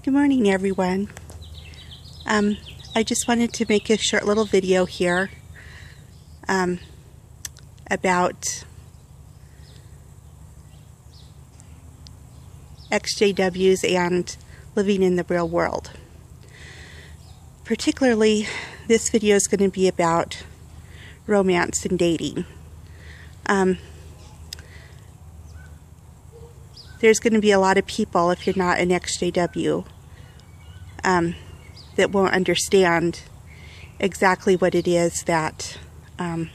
Good morning, everyone. I just wanted to make a short little video here about XJWs and living in the real world. Particularly, this video is going to be about romance and dating. There's going to be a lot of people, if you're not an XJW, that won't understand exactly what it is that a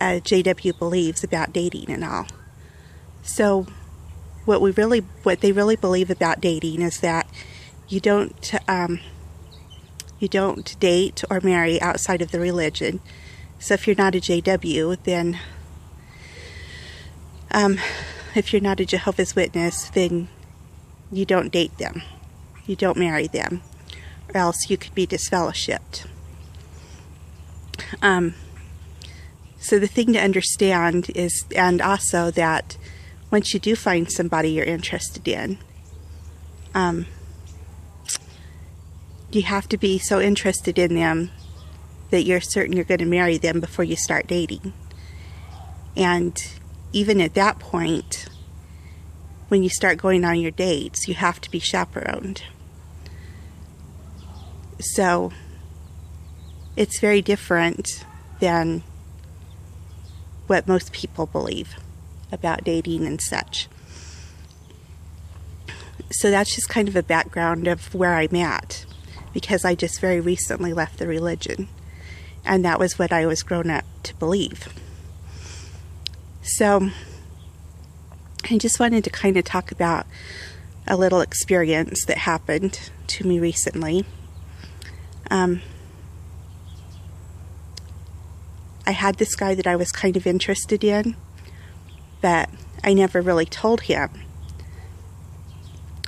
JW believes about dating and all. So what they really believe about dating is that you don't date or marry outside of the religion. So if you're not a JW, then if you're not a Jehovah's Witness, then you don't date them. You don't marry them, or else you could be disfellowshipped. So the thing to understand is, and also that once you do find somebody you're interested in, you have to be so interested in them that you're certain you're going to marry them before you start dating. And even at that point, when you start going on your dates, you have to be chaperoned. So it's very different than what most people believe about dating and such. So that's just kind of a background of where I'm at, because I just very recently left the religion, and that was what I was grown up to believe. So I just wanted to kind of talk about a little experience that happened to me recently. I had this guy that I was kind of interested in, but I never really told him,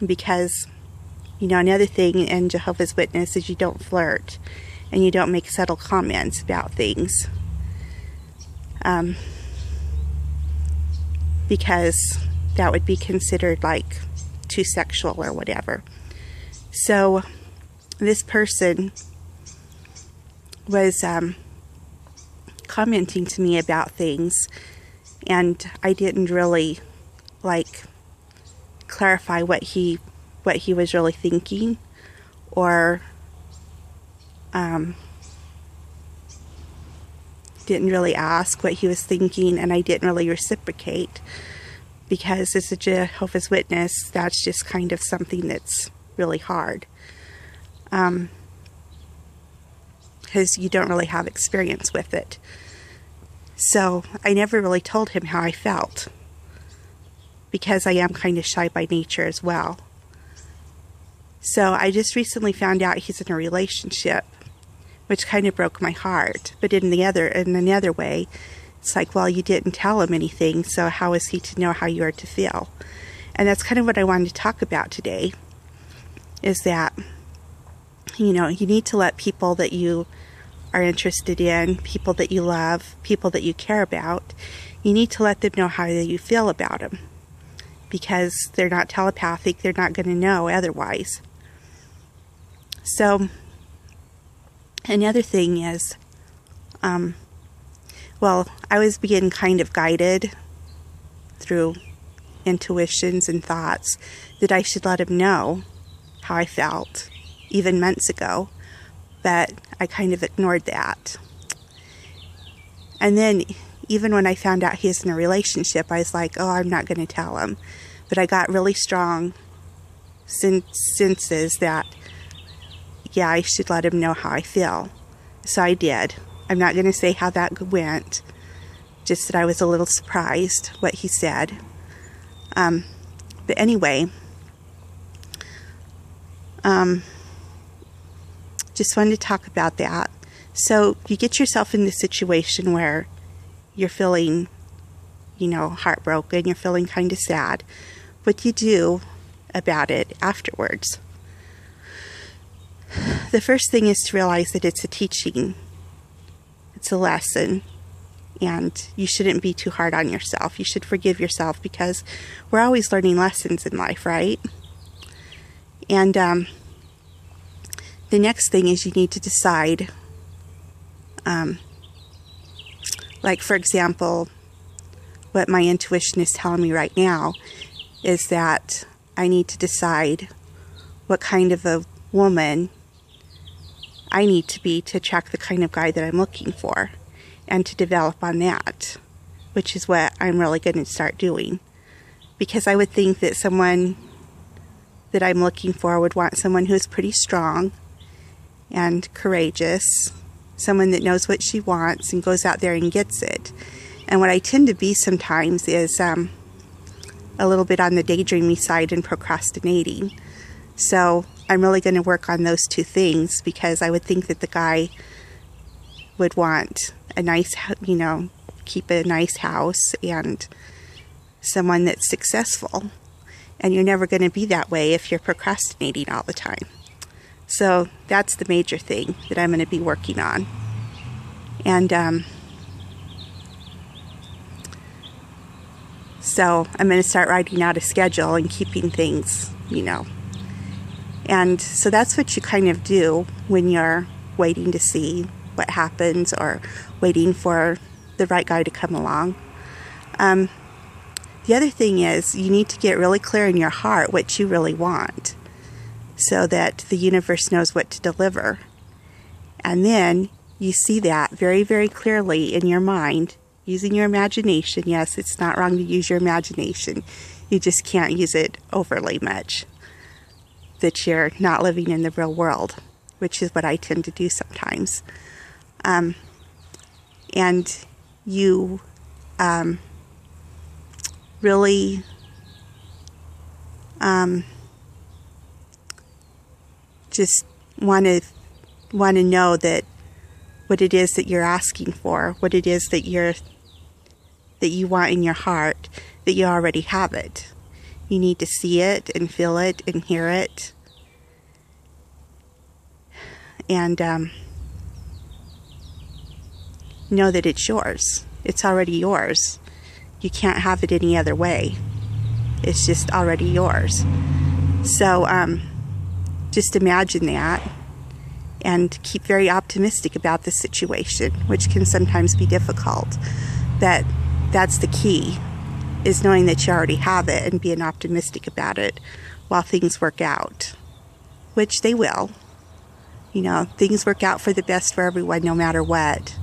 because, you know, another thing in Jehovah's Witness is you don't flirt and you don't make subtle comments about things, because that would be considered like too sexual or whatever. So this person was commenting to me about things, and I didn't really clarify what he was really thinking, or didn't really ask what he was thinking, and I didn't really reciprocate, because as a Jehovah's Witness, that's just kind of something that's really hard, because you don't really have experience with it. So I never really told him how I felt, because I am kind of shy by nature as well. So I just recently found out he's in a relationship, which kind of broke my heart. But in another way, it's like, well, you didn't tell him anything, so how is he to know how you are to feel? And that's kind of what I wanted to talk about today, is that, you know, you need to let people that you are interested in, people that you love, people that you care about, you need to let them know how you feel about them, because they're not telepathic, they're not going to know otherwise. So another thing is, well, I was being kind of guided through intuitions and thoughts that I should let him know how I felt, even months ago, but I kind of ignored that. And then even when I found out he's in a relationship, I was like, oh, I'm not going to tell him. But I got really strong senses that, yeah, I should let him know how I feel. So I did. I'm not going to say how that went, just that I was a little surprised what he said. But anyway, just wanted to talk about that. So you get yourself in the situation where you're feeling, you know, heartbroken, you're feeling kind of sad. What do you do about it afterwards? The first thing is to realize that it's a teaching. It's a lesson. And you shouldn't be too hard on yourself. You should forgive yourself, because we're always learning lessons in life, right? And the next thing is you need to decide, like for example, what my intuition is telling me right now is that I need to decide what kind of a woman I need to be to attract the kind of guy that I'm looking for, and to develop on that, which is what I'm really going to start doing. Because I would think that someone that I'm looking for would want someone who's pretty strong and courageous, someone that knows what she wants and goes out there and gets it. And what I tend to be sometimes is a little bit on the daydreamy side and procrastinating. So I'm really going to work on those two things, because I would think that the guy would want a nice, keep a nice house and someone that's successful. And you're never going to be that way if you're procrastinating all the time. So that's the major thing that I'm going to be working on. And so I'm going to start writing out a schedule and keeping things, And so that's what you kind of do when you're waiting to see what happens or waiting for the right guy to come along. The other thing is you need to get really clear in your heart what you really want, so that the universe knows what to deliver. And then you see that very, very clearly in your mind, using your imagination. Yes, it's not wrong to use your imagination. You just can't use it overly much, that you're not living in the real world, which is what I tend to do sometimes. And you really just want to know that what it is that you're asking for, what it is that you want in your heart, that you already have it. You need to see it and feel it and hear it, and know that it's yours. It's already yours. You can't have it any other way. It's just already yours. So just imagine that, and keep very optimistic about the situation, which can sometimes be difficult. But that's the key, is knowing that you already have it and being optimistic about it while things work out, which they will. Things work out for the best for everyone, no matter what.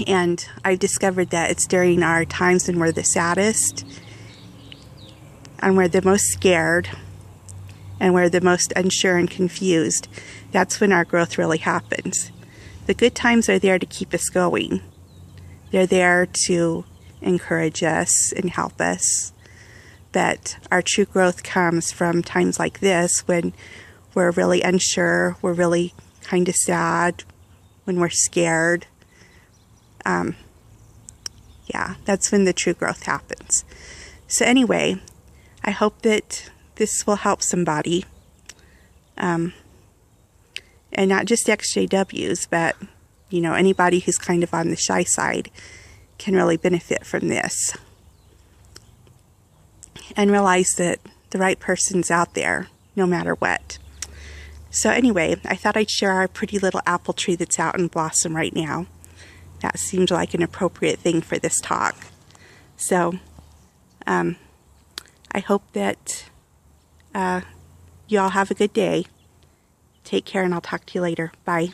And I've discovered that it's during our times when we're the saddest, and we're the most scared, and we're the most unsure and confused. That's when our growth really happens. The good times are there to keep us going. They're there to encourage us and help us. But our true growth comes from times like this, when we're really unsure, we're really kind of sad, when we're scared. That's when the true growth happens. So anyway, I hope that this will help somebody. And not just XJWs, but, anybody who's kind of on the shy side can really benefit from this. And realize that the right person's out there, no matter what. So anyway, I thought I'd share our pretty little apple tree that's out in blossom right now. That seemed like an appropriate thing for this talk. So, I hope that you all have a good day. Take care, and I'll talk to you later. Bye.